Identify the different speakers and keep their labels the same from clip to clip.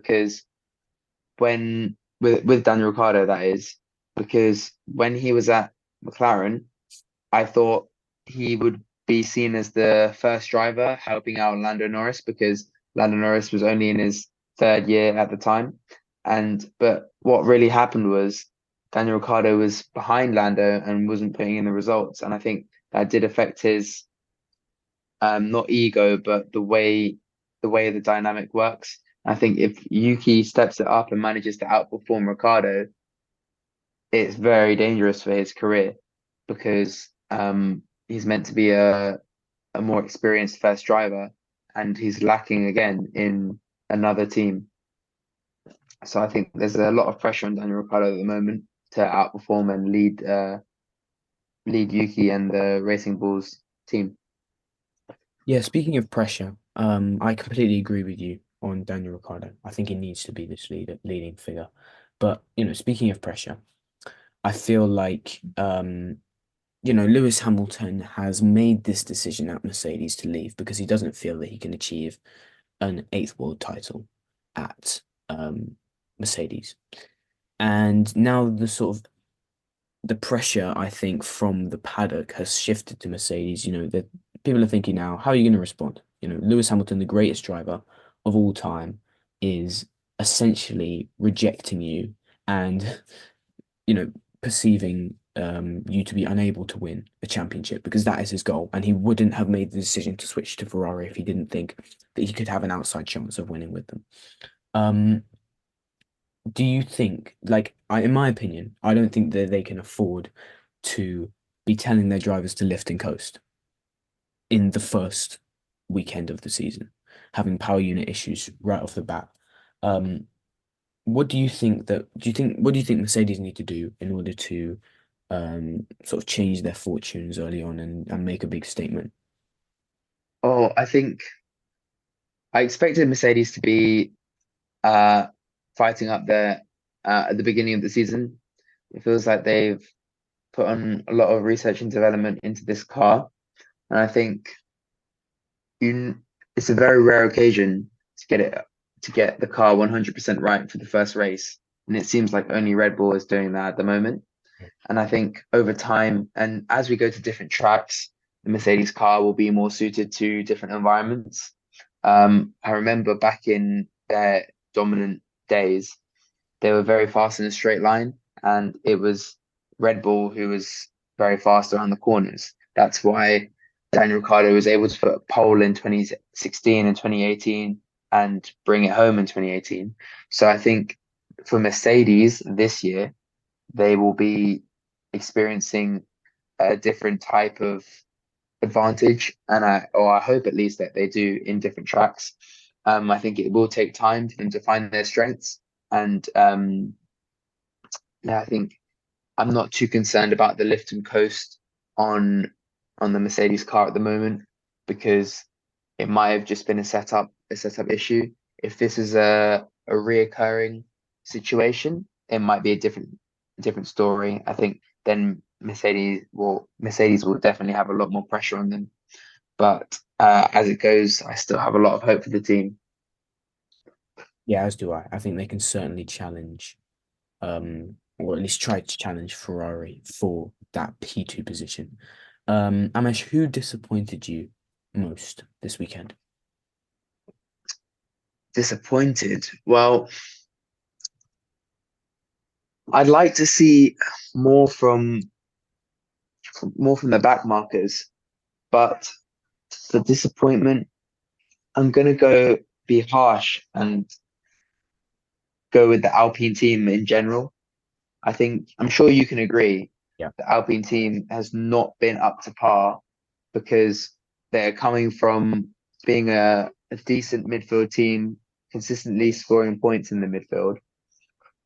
Speaker 1: because with Daniel Ricciardo, that is, because when he was at McLaren, I thought he would be seen as the first driver helping out Lando Norris because Lando Norris was only in his third year at the time. But what really happened was Daniel Ricciardo was behind Lando and wasn't putting in the results. And I think that did affect his not ego, but the way the dynamic works. I think if Yuki steps it up and manages to outperform Ricciardo, it's very dangerous for his career because he's meant to be a more experienced first driver and he's lacking again in another team. So I think there's a lot of pressure on Daniel Ricciardo at the moment to outperform and lead Yuki and the Racing Bulls team.
Speaker 2: Yeah, speaking of pressure, I completely agree with you on Daniel Ricciardo. I think he needs to be this leading figure. But, speaking of pressure, I feel like Lewis Hamilton has made this decision at Mercedes to leave because he doesn't feel that he can achieve an eighth world title at Mercedes. And now the pressure, I think, from the paddock has shifted to Mercedes. That people are thinking now, how are you going to respond? Lewis Hamilton, the greatest driver of all time, is essentially rejecting you and, you know, perceiving you to be unable to win a championship because that is his goal. And he wouldn't have made the decision to switch to Ferrari if he didn't think that he could have an outside chance of winning with them. Um, do you think, in my opinion, I don't think that they can afford to be telling their drivers to lift and coast in the first weekend of the season, having power unit issues right off the bat. Um, what do you think Mercedes need to do in order to sort of change their fortunes early on and make a big statement?
Speaker 1: Oh, I think I expected Mercedes to be uh, fighting up there at the beginning of the season. It feels like they've put on a lot of research and development into this car, and I think you, it's a very rare occasion to get the car 100% right for the first race, and it seems like only Red Bull is doing that at the moment. And I think over time, and as we go to different tracks, the Mercedes car will be more suited to different environments. I remember back in their dominant days, they were very fast in a straight line, and it was Red Bull who was very fast around the corners. That's why Daniel Ricciardo was able to put a pole in 2016 and 2018 and bring it home in 2018. So I think for Mercedes this year, they will be experiencing a different type of advantage, and I hope at least that they do in different tracks. I think it will take time for them to find their strengths, and yeah, I think I'm not too concerned about the lift and coast on on the Mercedes car at the moment because it might have just been a setup issue. If this is a reoccurring situation, it might be a different story. I think then Mercedes will definitely have a lot more pressure on them. But as it goes, I still have a lot of hope for the team.
Speaker 2: Yeah, as do I. I think they can certainly challenge, or at least try to challenge Ferrari for that P2 position. Amesh, who disappointed you most this weekend?
Speaker 1: Disappointed. Well, I'd like to see more from the back markers, but the disappointment, I'm gonna go be harsh and go with the Alpine team in general. I think I'm sure you can agree
Speaker 2: Yeah.
Speaker 1: the Alpine team has not been up to par because they're coming from being a decent midfield team, consistently scoring points in the midfield,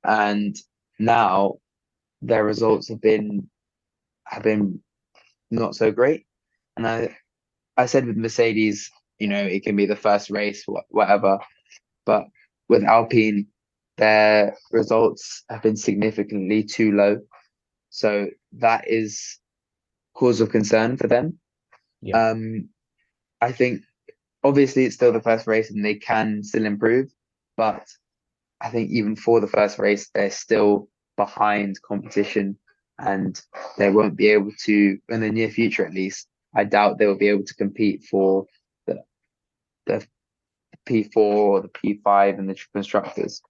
Speaker 1: and now their results have been not so great. And I said with Mercedes, it can be the first race, whatever. But with Alpine, their results have been significantly too low. So that is cause of concern for them.
Speaker 2: Yeah.
Speaker 1: Um, I think obviously it's still the first race and they can still improve, but I think even for the first race, they're still behind competition, and they won't be able to, in the near future at least. I doubt they'll be able to compete for the P4 or the P5 and the constructors.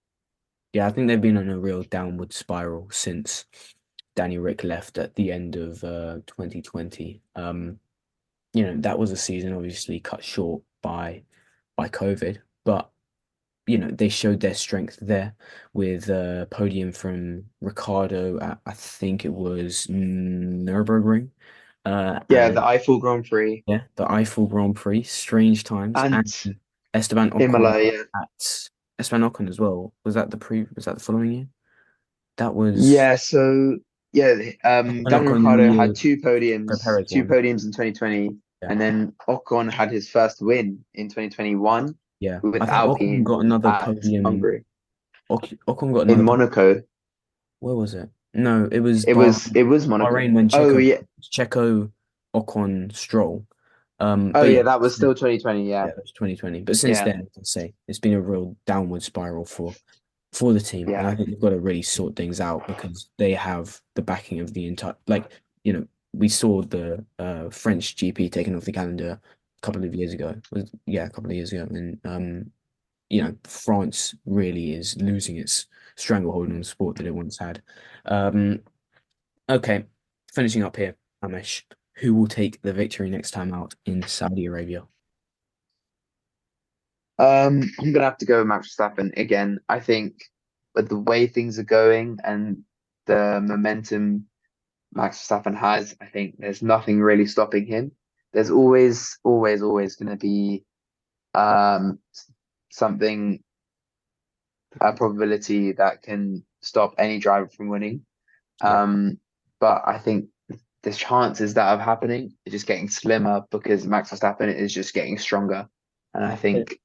Speaker 2: Yeah, I think they've been on a real downward spiral since Danny Rick left at the end of 2020. That was a season obviously cut short by COVID, but they showed their strength there with a podium from Ricardo at, I think it was Nürburgring,
Speaker 1: Yeah, the
Speaker 2: and
Speaker 1: Eiffel Grand Prix
Speaker 2: yeah, the Eiffel Grand Prix, strange times, and
Speaker 1: and
Speaker 2: Esteban Ocon
Speaker 1: Imola. Yeah,
Speaker 2: at Esteban Ocon as well. Was that the following year? That was
Speaker 1: yeah. So yeah,
Speaker 2: Esteban
Speaker 1: Daniel
Speaker 2: Ocon in the
Speaker 1: Ricciardo
Speaker 2: year
Speaker 1: had
Speaker 2: the Perez
Speaker 1: two
Speaker 2: one.
Speaker 1: podiums in 2020,
Speaker 2: Yeah,
Speaker 1: and then Ocon had his first win in 2021
Speaker 2: yeah. I
Speaker 1: with
Speaker 2: think Ocon
Speaker 1: Alpine
Speaker 2: got another
Speaker 1: at
Speaker 2: podium.
Speaker 1: Hungary
Speaker 2: Ocon got
Speaker 1: in
Speaker 2: another podium.
Speaker 1: Monaco.
Speaker 2: Where was it? No, it was
Speaker 1: It was Monaco.
Speaker 2: Bahrain when
Speaker 1: Oh yeah,
Speaker 2: Checo, Ocon, Stroll.
Speaker 1: oh
Speaker 2: But
Speaker 1: yeah,
Speaker 2: yeah,
Speaker 1: that was still 2020.
Speaker 2: yeah,
Speaker 1: Yeah,
Speaker 2: that was 2020. But since
Speaker 1: yeah,
Speaker 2: then, I can say it's been a real downward spiral for the team, and I
Speaker 1: yeah,
Speaker 2: think they've got to really sort things out because they have the backing of the entire. We saw the French GP taken off the calendar a couple of years ago. A couple of years ago, and France really is losing its stranglehold on the sport that it once had. Um, okay, finishing up here, Amesh. Who will take the victory next time out in Saudi Arabia?
Speaker 1: I'm gonna have to go with Max Verstappen again. I think with the way things are going and the momentum Max Verstappen has, I think there's nothing really stopping him. There's always going to be um something, a probability that can stop any driver from winning.
Speaker 2: Yeah.
Speaker 1: But I think the chances that are happening are just getting slimmer because Max Verstappen is just getting stronger. And I think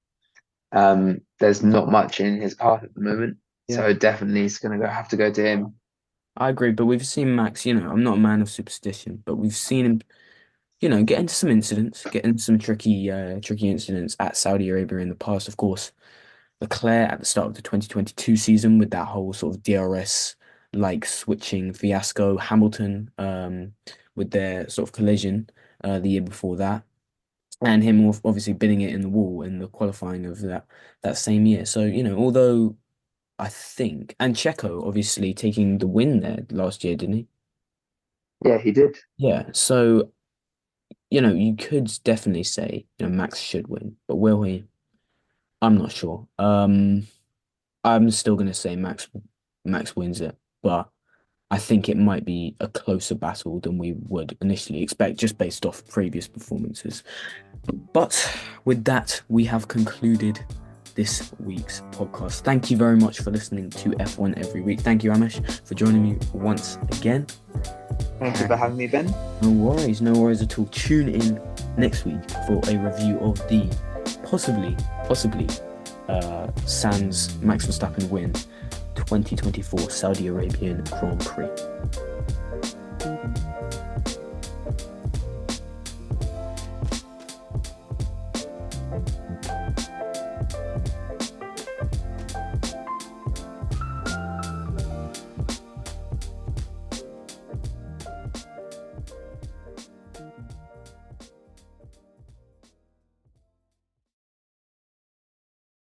Speaker 1: there's not much in his path at the moment.
Speaker 2: Yeah,
Speaker 1: So definitely it's gonna have to go to him.
Speaker 2: I agree. But we've seen Max, I'm not a man of superstition, but we've seen him, get into some incidents, get into some tricky incidents at Saudi Arabia in the past. Of course, Leclerc at the start of the 2022 season with that whole sort of DRS like switching fiasco. Hamilton, with their sort of collision, the year before that, and him obviously bidding it in the wall in the qualifying of that same year. So, although I think, and Checo obviously taking the win there last year, didn't he?
Speaker 1: Yeah, he did.
Speaker 2: Yeah. So, you could definitely say, Max should win, but will he? I'm not sure. I'm still gonna say Max wins it, but I think it might be a closer battle than we would initially expect, just based off previous performances. But with that, we have concluded this week's podcast. Thank you very much for listening to F1 every week. Thank you, Amesh, for joining me once again.
Speaker 1: Thank you for having me, Ben.
Speaker 2: No worries at all. Tune in next week for a review of the possibly Sainz Max Verstappen win 2024 Saudi Arabian Grand Prix.